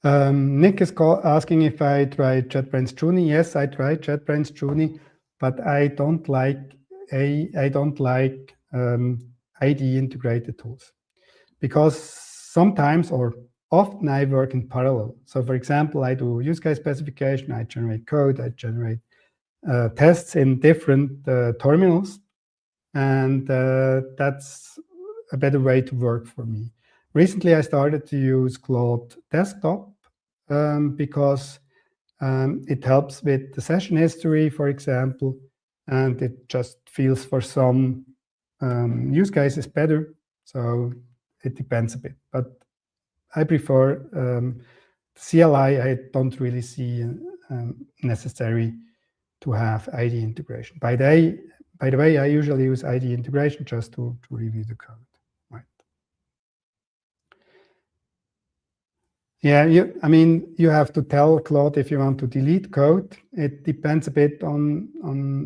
Nick is asking if I tried JetBrains Juni. Yes, I tried JetBrains Juni, but I don't like IDE integrated tools because sometimes or often I work in parallel. So for example, I do use case specification, I generate code, I generate tests in different terminals, and that's a better way to work for me. Recently, I started to use Claude Desktop because it helps with the session history, for example, and it just feels for some use cases better. So it depends a bit, but I prefer CLI. I don't really see necessary to have IDE integration. By the way, I usually use IDE integration just to review the code. Right. Yeah, you have to tell Claude if you want to delete code. It depends a bit on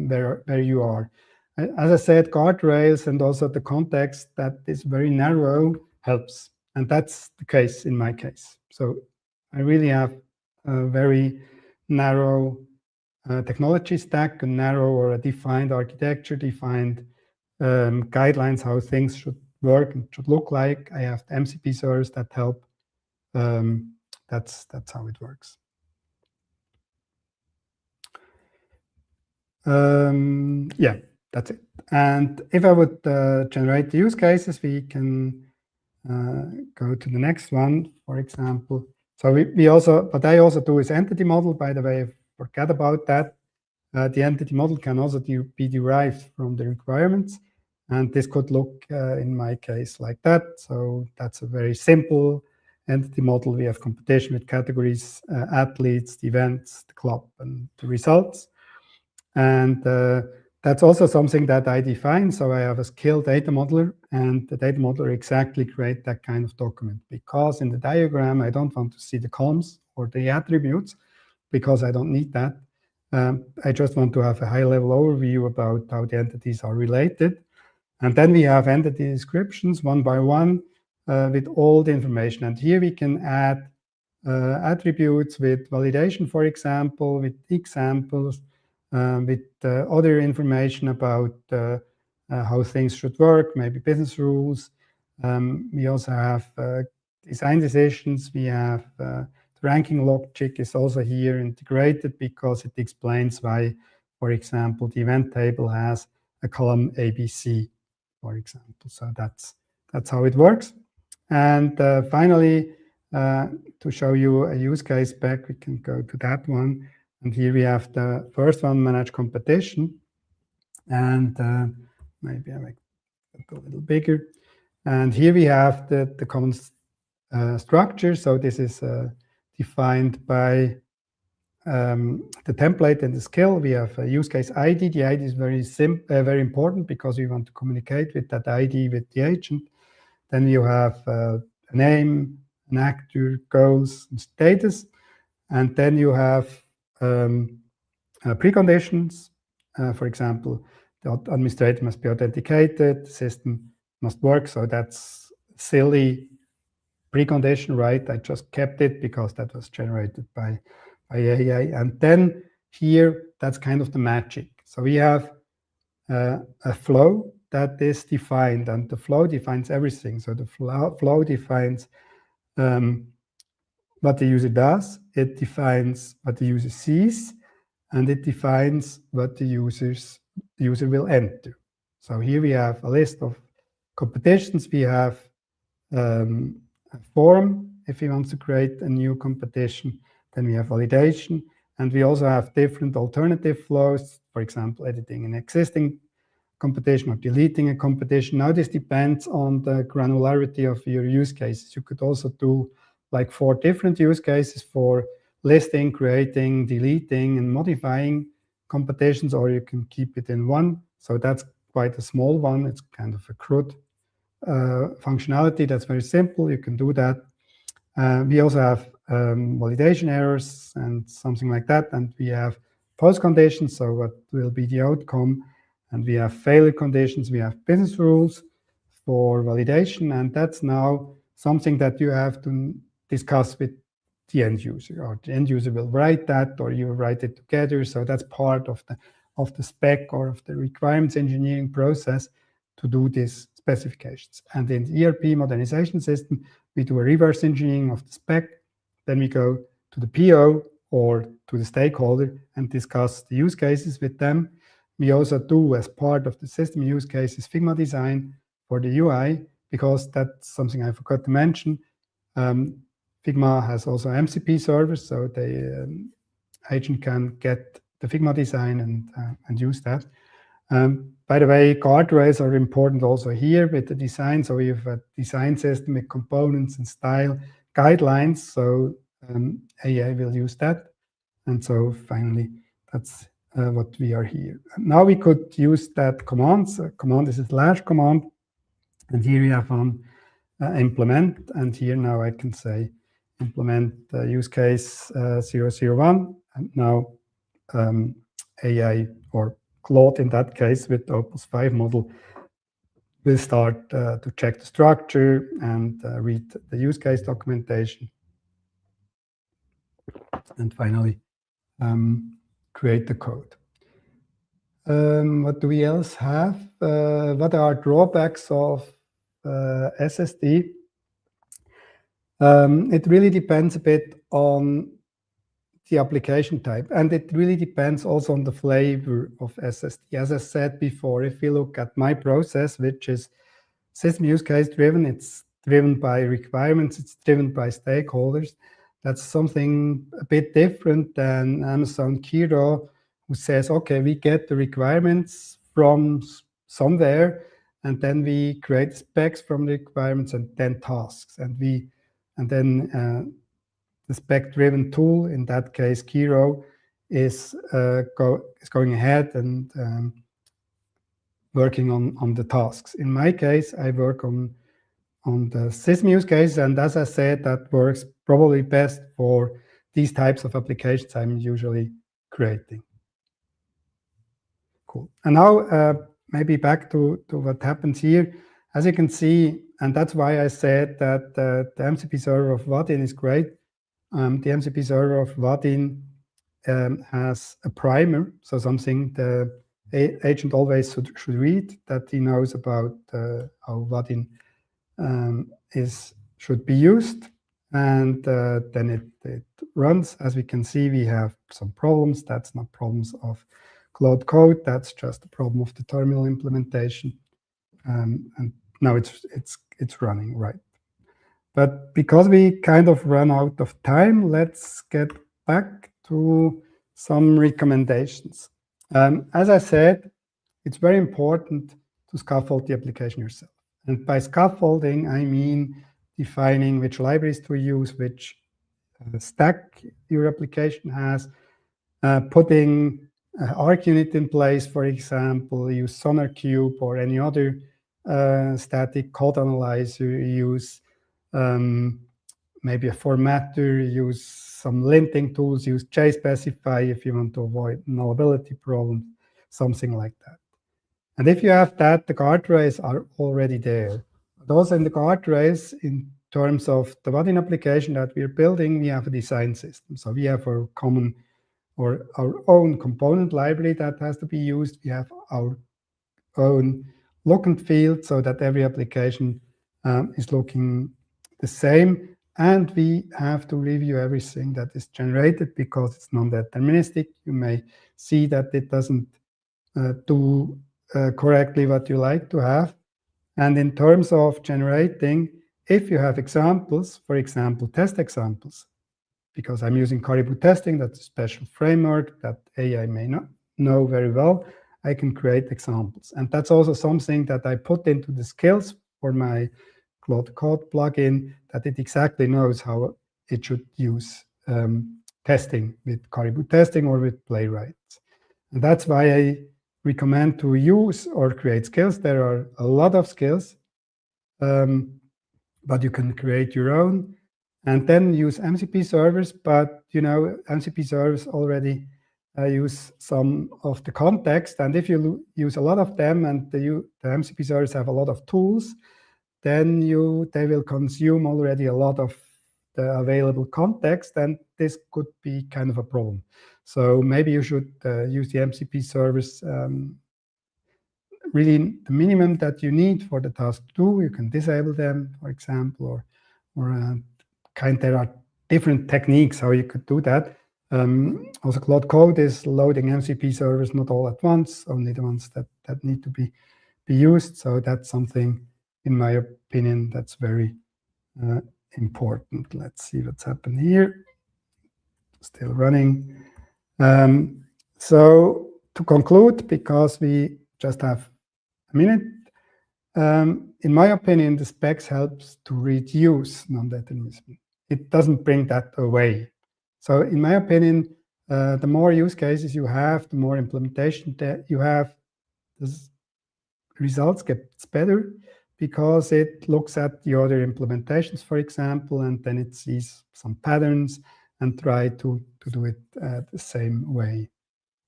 where you are. As I said, guardrails and also the context that is very narrow helps. And that's the case in my case. So I really have a very narrow technology stack, a narrow or a defined architecture, defined guidelines, how things should work and should look like. I have the MCP servers that help. That's how it works. Yeah, that's it. And if I would generate the use cases, we can go to the next one, for example. So we also, what I also do is entity model. By the way, forget about that. The entity model can also be derived from the requirements. And this could look, in my case, like that. So that's a very simple entity model. We have computation with categories, athletes, the events, the club, and the results. And That's also something that I define. So I have a skill data modeler, and the data modeler exactly create that kind of document, because in the diagram, I don't want to see the columns or the attributes, because I don't need that. I just want to have a high-level overview about how the entities are related. And then we have entity descriptions one by one with all the information. And here we can add attributes with validation, for example, with examples, with other information about how things should work, maybe business rules. We also have design decisions. We have the ranking logic is also here integrated, because it explains why, for example, the event table has a column ABC, for example. So that's how it works. And finally, to show you a use case spec, we can go to that one. And here we have the first one, manage competition. And maybe I make it a little bigger. And here we have the common structure. So this is defined by the template and the skill. We have a use case ID. The ID is very important, because we want to communicate with that ID with the agent. Then you have a name, an actor, goals, and status. And then you have preconditions. For example, the administrator must be authenticated, the system must work. So that's silly precondition, right? I just kept it because that was generated by AI. And then here, that's kind of the magic. So we have a flow that is defined, and the flow defines everything. So the flow defines what the user does, it defines what the user sees, and it defines what the user will enter. So here we have a list of competitions. We have a form if we want to create a new competition. Then we have validation, and we also have different alternative flows, for example, editing an existing competition or deleting a competition. Now this depends on the granularity of your use cases. You could also do like 4 different use cases for listing, creating, deleting, and modifying competitions, or you can keep it in one. So that's quite a small one. It's kind of a crude functionality that's very simple. You can do that. We also have validation errors and something like that. And we have post conditions, so what will be the outcome. And we have failure conditions. We have business rules for validation. And that's now something that you have to discuss with the end user, or the end user will write that, or you write it together. So that's part of the spec or of the requirements engineering process to do these specifications. And in the ERP modernization system, we do a reverse engineering of the spec. Then we go to the PO or to the stakeholder and discuss the use cases with them. We also do, as part of the system use cases, Figma design for the UI, because that's something I forgot to mention. Figma has also MCP servers, so the agent can get the Figma design and use that. By the way, guardrails are important also here with the design. So we have a design system with components and style guidelines. So AI will use that. And so finally, that's what we are here. Now we could use that command. So command is a slash command. And here we have on implement. And here now I can say implement use case 001. And now AI, or Claude in that case with the Opus 5 model, will start to check the structure and read the use case documentation. And finally, create the code. What do we else have? What are drawbacks of SSD? It really depends a bit on the application type, and it really depends also on the flavor of SSD. As I said before, if you look at my process, which is system use case driven, it's driven by requirements, it's driven by stakeholders. That's something a bit different than Amazon Kiro, who says, okay, we get the requirements from somewhere, and then we create specs from the requirements and then tasks. And then the spec-driven tool, in that case, Kiro, is going ahead and working on the tasks. In my case, I work on the system use case, and as I said, that works probably best for these types of applications I'm usually creating. Cool. And now maybe back to what happens here. As you can see, and that's why I said that the MCP server of Vaadin is great. The MCP server of Vaadin has a primer, so something the agent always should read, that he knows about how Vaadin should be used, and then it runs. As we can see, we have some problems. That's not problems of Cloud Code. That's just a problem of the terminal implementation, and now it's running right. But because we kind of run out of time, let's get back to some recommendations. As I said, it's very important to scaffold the application yourself. And by scaffolding, I mean defining which libraries to use, which stack your application has, putting Arc unit in place, for example, use SonarQube or any other static code analyzer, use maybe a formatter, use some linting tools, use JSpecify if you want to avoid nullability problems, something like that. And if you have that, the guardrails are already there. But also in the guardrails, in terms of the Vaadin application that we're building, we have a design system. So we have our common or our own component library that has to be used. We have our own look and feel so that every application is looking the same. And we have to review everything that is generated because it's non-deterministic. You may see that it doesn't do correctly what you like to have. And in terms of generating, if you have examples, for example, test examples, because I'm using Caribou testing, that's a special framework that AI may not know very well, I can create examples. And that's also something that I put into the skills for my Cloud Code plugin, that it exactly knows how it should use testing with Caribou testing or with Playwright. And that's why I recommend to use or create skills. There are a lot of skills, but you can create your own and then use MCP servers. But you know, MCP servers already use some of the context. And if you use a lot of them and the MCP servers have a lot of tools, then they will consume already a lot of the available context, and this could be kind of a problem. So maybe you should use the MCP servers really the minimum that you need for the task to do. You can disable them, for example, or there are different techniques how you could do that. Also, Cloud Code is loading MCP servers not all at once, only the ones that need to be used. So that's something, in my opinion, that's very important. Let's see what's happened here. Still running. So to conclude, because we just have a minute, in my opinion, the specs helps to reduce non-determinism. It doesn't bring that away. So in my opinion, the more use cases you have, the more implementation that you have, the results gets better because it looks at the other implementations, for example, and then it sees some patterns and try to do it the same way.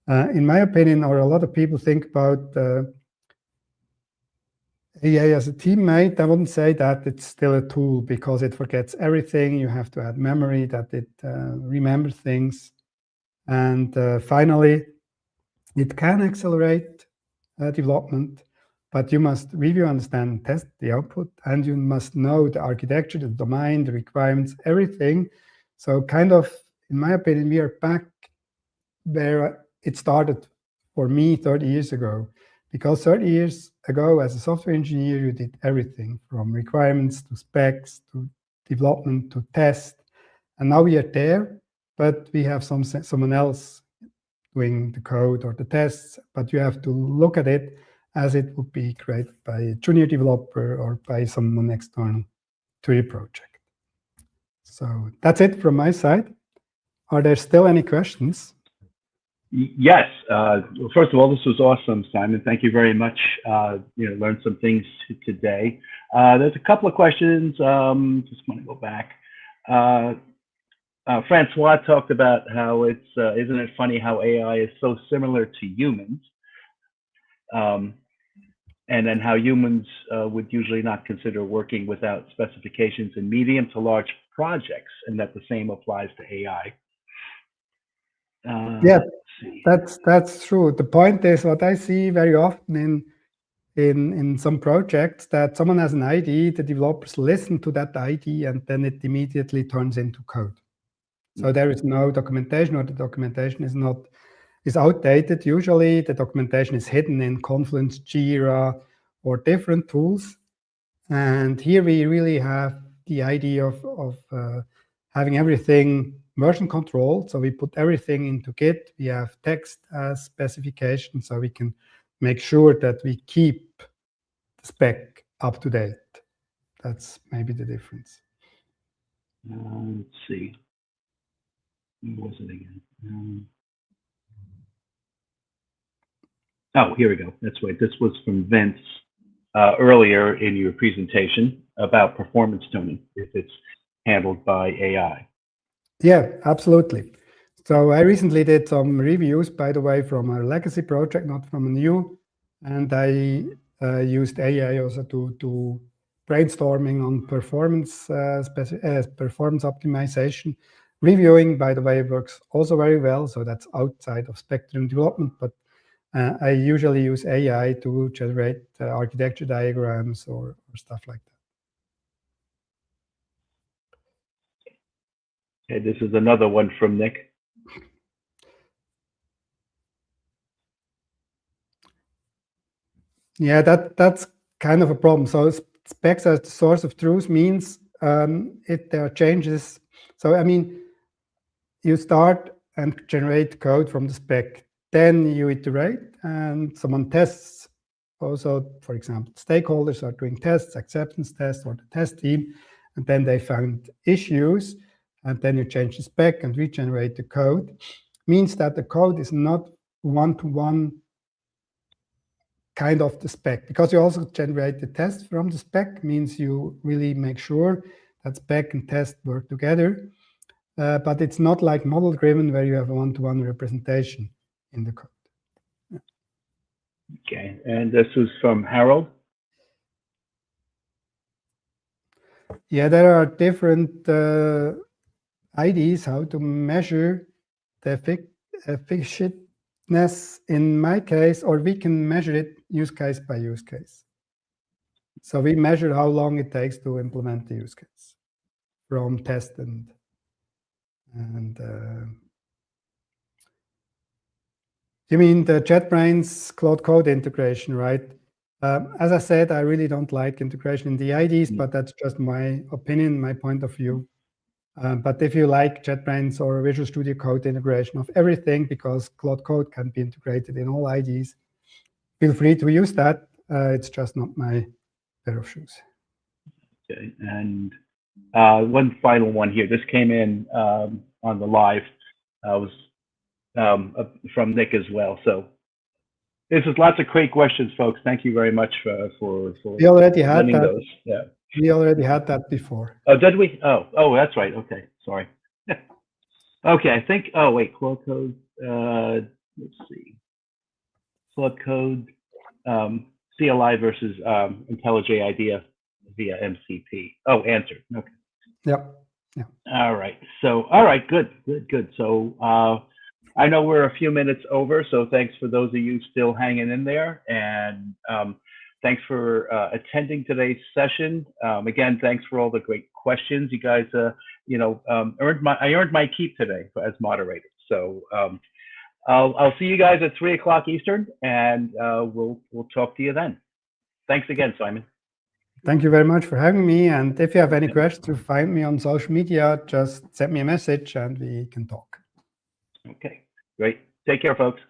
In my opinion, or a lot of people think about AI as a teammate, I wouldn't say that it's still a tool because it forgets everything. You have to add memory that it remembers things. And finally, it can accelerate development, but you must review, understand, and test the output, and you must know the architecture, the domain, the requirements, everything. So kind of, in my opinion, we are back where it started for me 30 years ago. Because 30 years ago, as a software engineer, you did everything from requirements to specs to development to test. And now we are there, but we have someone else doing the code or the tests, but you have to look at it as it would be created by a junior developer or by someone external to your project. So that's it from my side. Are there still any questions? Yes. Well, first of all, this was awesome, Simon. Thank you very much. Learned some things today. There's a couple of questions. Just want to go back. Francois talked about how isn't it funny how AI is so similar to humans, and then how humans would usually not consider working without specifications in medium to large projects, and that the same applies to AI. Yeah, that's true. The point is, what I see very often in some projects, that someone has an idea, the developers listen to that idea, and then it immediately turns into code. So there is no documentation, or the documentation is outdated. Usually the documentation is hidden in Confluence, Jira, or different tools. And here we really have the idea of having everything version controlled. So we put everything into Git. We have text as specification, so we can make sure that we keep the spec up to date. That's maybe the difference. Let's see. What was it again? Oh, here we go. That's right. This was from Vince earlier in your presentation about performance tuning, if it's handled by AI. Yeah, absolutely. So I recently did some reviews, by the way, from a legacy project, not from a new, and I used AI also to brainstorming on performance performance optimization. Reviewing, by the way, works also very well. So that's outside of Spec-driven development, but I usually use AI to generate architecture diagrams or stuff like that. Okay, this is another one from Nick. Yeah, that's kind of a problem. So specs as the source of truth means if there are changes. So I mean, you start and generate code from the spec, then you iterate, and someone tests. Also, for example, stakeholders are doing tests, acceptance tests, or the test team, and then they found issues, and then you change the spec and regenerate the code. Means that the code is not one-to-one kind of the spec, because you also generate the test from the spec. Means you really make sure that spec and test work together. But it's not like model-driven where you have a one-to-one representation in the code. Yeah. Okay, and this is from Harold. Yeah, there are different ideas how to measure the efficientness in my case, or we can measure it use case by use case. So we measure how long it takes to implement the use case from test and you mean the JetBrains Cloud Code integration, right? As I said, I really don't like integration in the IDs, but that's just my opinion, my point of view. But if you like JetBrains or Visual Studio Code integration of everything, because Cloud Code can be integrated in all IDs, feel free to use that. It's just not my pair of shoes. Okay, and one final one here. This came in on the live. Was from Nick as well. So this is lots of great questions, folks. Thank you very much for we already had that. Those. Yeah. We already had that before. Oh, did we? Oh, that's right. Okay, sorry. Okay, I think. Oh, wait, Cloud Code. Let's see. Cloud Code, CLI versus IntelliJ IDEA via MCP. Oh, answered. Okay. Yep. Yeah. All right. So, all right. Good. So, I know we're a few minutes over, so thanks for those of you still hanging in there, and thanks for attending today's session. Again, thanks for all the great questions. You guys, I earned my keep today as moderator. So I'll see you guys at 3 o'clock Eastern, and we'll talk to you then. Thanks again, Simon. Thank you very much for having me. And if you have any questions, you find me on social media. Just send me a message, and we can talk. Okay, great. Take care, folks.